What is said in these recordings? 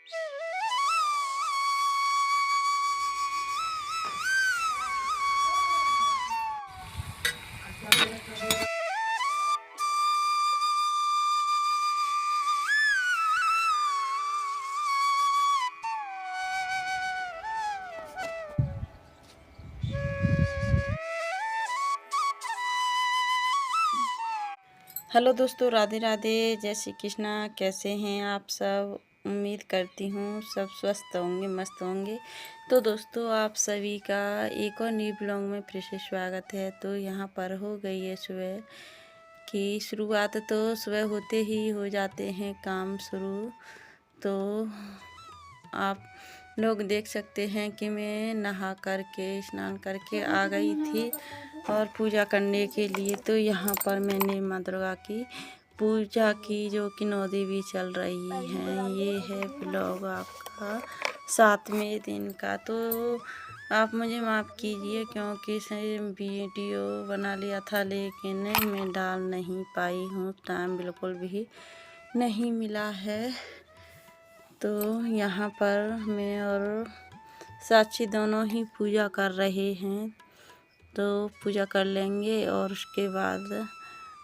Hello दोस्तों, राधे राधे, जय श्री कृष्णा। कैसे हैं आप सब? उम्मीद करती हूँ सब स्वस्थ होंगे, मस्त होंगे। तो दोस्तों, आप सभी का एक और न्यू ब्लॉग में फिर से स्वागत है। तो यहाँ पर हो गई है सुबह की शुरुआत। तो सुबह होते ही हो जाते हैं काम शुरू। तो आप लोग देख सकते हैं कि मैं नहा करके स्नान करके आ गई थी और पूजा करने के लिए। तो यहाँ पर मैंने माँ दुर्गा की पूजा की, जो कि 9 देवी चल रही हैं। ये है ब्लॉग आपका 7वें दिन का। तो आप मुझे माफ़ कीजिए, क्योंकि वीडियो बना लिया था लेकिन मैं डाल नहीं पाई हूँ, टाइम बिल्कुल भी नहीं मिला है। तो यहाँ पर मैं और साक्षी दोनों ही पूजा कर रहे हैं। तो पूजा कर लेंगे और उसके बाद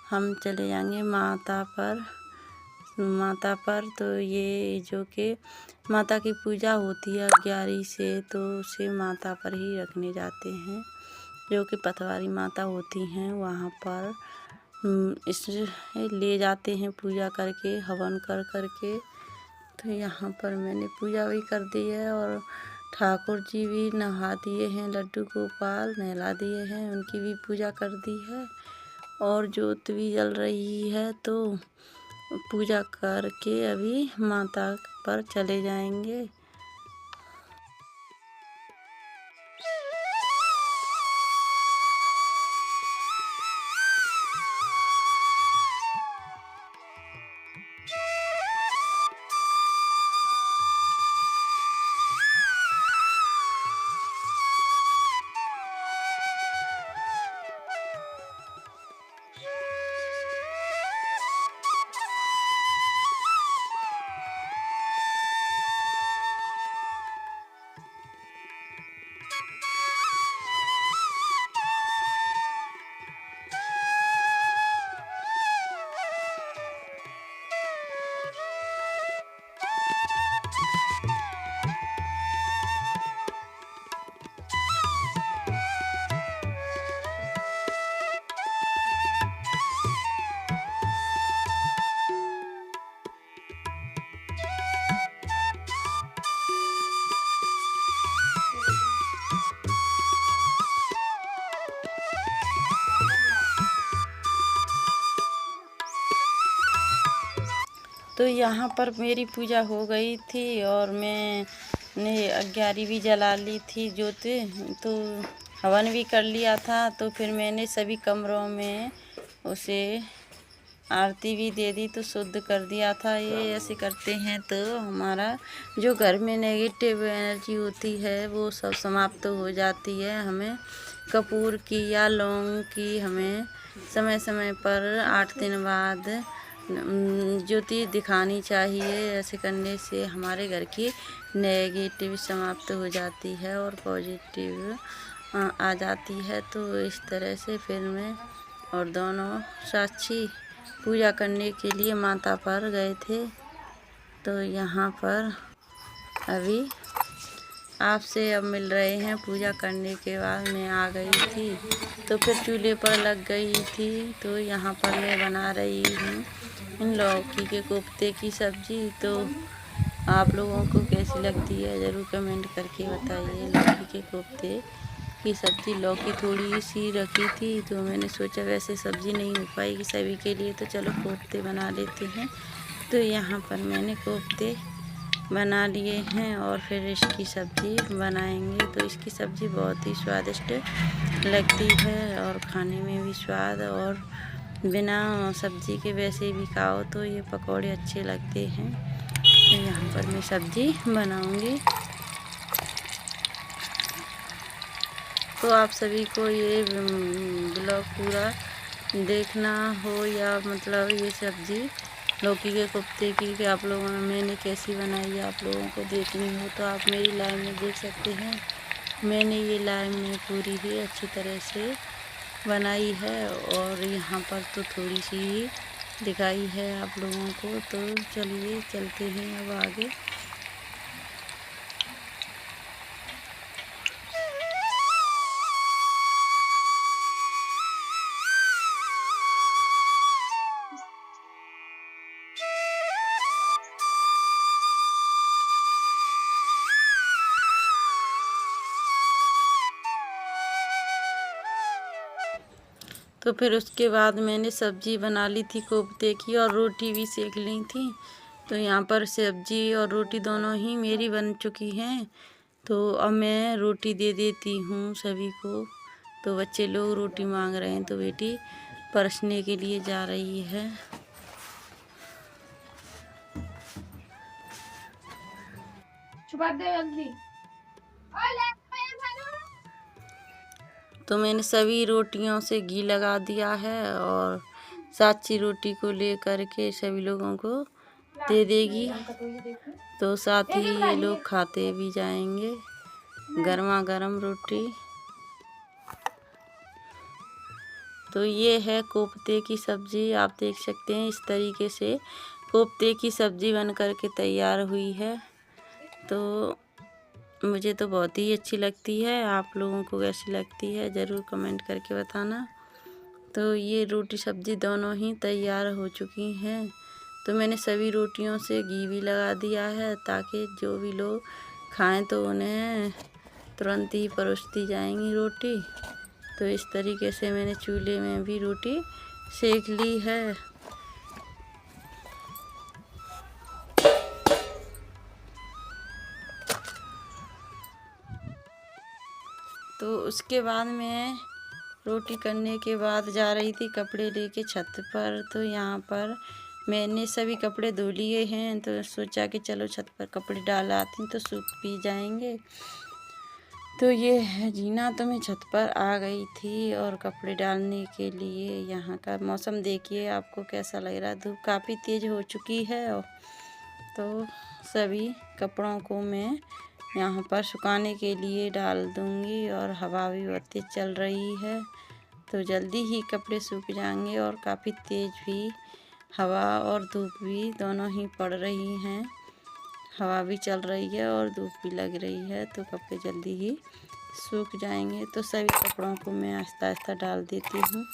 हम चले जाएंगे माता पर। तो ये जो कि माता की पूजा होती है 11 से, तो उसे माता पर ही रखने जाते हैं, जो कि पतवारी माता होती हैं। वहाँ पर इस ले जाते हैं पूजा करके, हवन कर करके। तो यहाँ पर मैंने पूजा भी कर दी है और ठाकुर जी भी नहा दिए हैं, लड्डू गोपाल नहला दिए हैं, उनकी भी पूजा कर दी है और ज्योत भी जल रही है। तो पूजा करके अभी माता पर चले जाएंगे। तो यहाँ पर मेरी पूजा हो गई थी और मैंने 11 भी जला ली थी ज्योत। तो हवन भी कर लिया था। तो फिर मैंने सभी कमरों में उसे आरती भी दे दी, तो शुद्ध कर दिया था। ये ऐसे करते हैं तो हमारा जो घर में नेगेटिव एनर्जी होती है वो सब समाप्त हो जाती है। हमें कपूर की या लौंग की हमें समय समय पर 8 दिन बाद ज्योति दिखानी चाहिए। ऐसे करने से हमारे घर की नेगेटिव समाप्त हो जाती है और पॉजिटिव आ जाती है। तो इस तरह से फिर मैं और दोनों साक्षी पूजा करने के लिए माता पर गए थे। तो यहाँ पर अभी आपसे अब मिल रहे हैं। पूजा करने के बाद मैं आ गई थी, तो फिर चूल्हे पर लग गई थी। तो यहाँ पर मैं बना रही हूँ इन लौकी के कोफ्ते की सब्ज़ी। तो आप लोगों को कैसी लगती है ज़रूर कमेंट करके बताइए। लौकी के कोफ्ते की सब्ज़ी, लौकी थोड़ी सी रखी थी तो मैंने सोचा वैसे सब्ज़ी नहीं हो पाएगी सभी के लिए, तो चलो कोफ्ते बना लेते हैं। तो यहाँ पर मैंने कोफ्ते बना लिए हैं और फिर इसकी सब्ज़ी बनाएंगे। तो इसकी सब्ज़ी बहुत ही स्वादिष्ट लगती है और खाने में भी स्वाद, और बिना सब्ज़ी के वैसे भी खाओ तो ये पकौड़े अच्छे लगते हैं। तो यहाँ पर मैं सब्ज़ी बनाऊंगी। तो आप सभी को ये ब्लॉग पूरा देखना हो या मतलब ये सब्ज़ी लौकी के कोफ्ते की कि आप लोगों ने मैंने कैसी बनाई है, आप लोगों को देखनी हो तो आप मेरी लाइव में देख सकते हैं। मैंने ये लाइव में पूरी ही अच्छी तरह से बनाई है और यहाँ पर तो थोड़ी सी ही दिखाई है आप लोगों को। तो चलिए चलते हैं अब आगे। तो फिर उसके बाद मैंने सब्ज़ी बना ली थी कोफ्ते की और रोटी भी सेक ली थी। तो यहाँ पर सब्ज़ी और रोटी दोनों ही मेरी बन चुकी हैं। तो अब मैं रोटी दे देती हूँ सभी को। तो बच्चे लोग रोटी मांग रहे हैं तो बेटी परसने के लिए जा रही है। तो मैंने सभी रोटियों से घी लगा दिया है और साची रोटी को ले करके सभी लोगों को दे देगी। तो साथ ही ये लोग खाते भी जाएंगे गर्मा गर्म रोटी। तो ये है कोफ्ते की सब्ज़ी, आप देख सकते हैं इस तरीके से कोफ्ते की सब्ज़ी बन कर के तैयार हुई है। तो मुझे तो बहुत ही अच्छी लगती है, आप लोगों को कैसी लगती है ज़रूर कमेंट करके बताना। तो ये रोटी सब्ज़ी दोनों ही तैयार हो चुकी हैं। तो मैंने सभी रोटियों से घी भी लगा दिया है ताकि जो भी लोग खाएं तो उन्हें तुरंत ही परोसती जाएंगी रोटी। तो इस तरीके से मैंने चूल्हे में भी रोटी सेक ली है। तो उसके बाद मैं रोटी करने के बाद जा रही थी कपड़े लेके छत पर। तो यहाँ पर मैंने सभी कपड़े धो लिए हैं तो सोचा कि चलो छत पर कपड़े डाल आती तो सूख भी जाएंगे। तो ये है जीना। तो मैं छत पर आ गई थी और कपड़े डालने के लिए। यहाँ का मौसम देखिए आपको कैसा लग रहा है, धूप काफ़ी तेज़ हो चुकी है। तो सभी कपड़ों को मैं यहाँ पर सुखाने के लिए डाल दूँगी और हवा भी बहुत तेज़ चल रही है तो जल्दी ही कपड़े सूख जाएंगे। और काफ़ी तेज़ भी हवा और धूप भी दोनों ही पड़ रही हैं, हवा भी चल रही है और धूप भी लग रही है तो कपड़े जल्दी ही सूख जाएंगे। तो सभी कपड़ों को मैं आहिस्ता आहिस्ता डाल देती हूँ।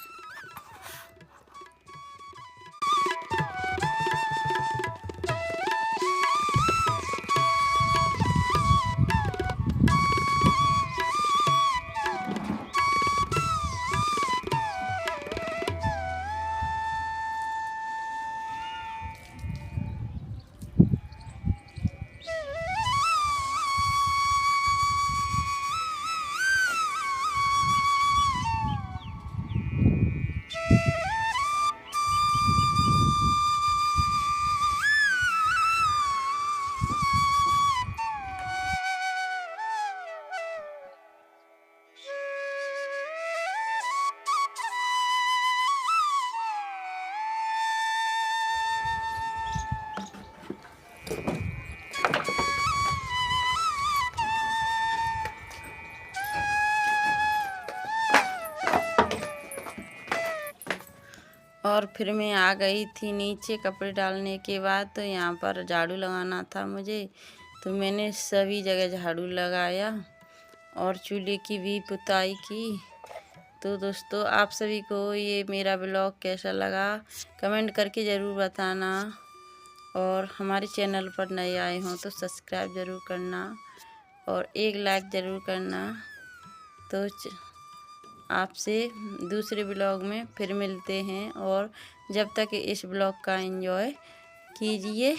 और फिर मैं आ गई थी नीचे कपड़े डालने के बाद। तो यहाँ पर झाड़ू लगाना था मुझे तो मैंने सभी जगह झाड़ू लगाया और चूल्हे की भी पुताई की। तो दोस्तों आप सभी को ये मेरा ब्लॉग कैसा लगा कमेंट करके ज़रूर बताना और हमारे चैनल पर नए आए हों तो सब्सक्राइब ज़रूर करना और एक लाइक ज़रूर करना। तो आपसे दूसरे ब्लॉग में फिर मिलते हैं और जब तक इस ब्लॉग का एंजॉय कीजिए।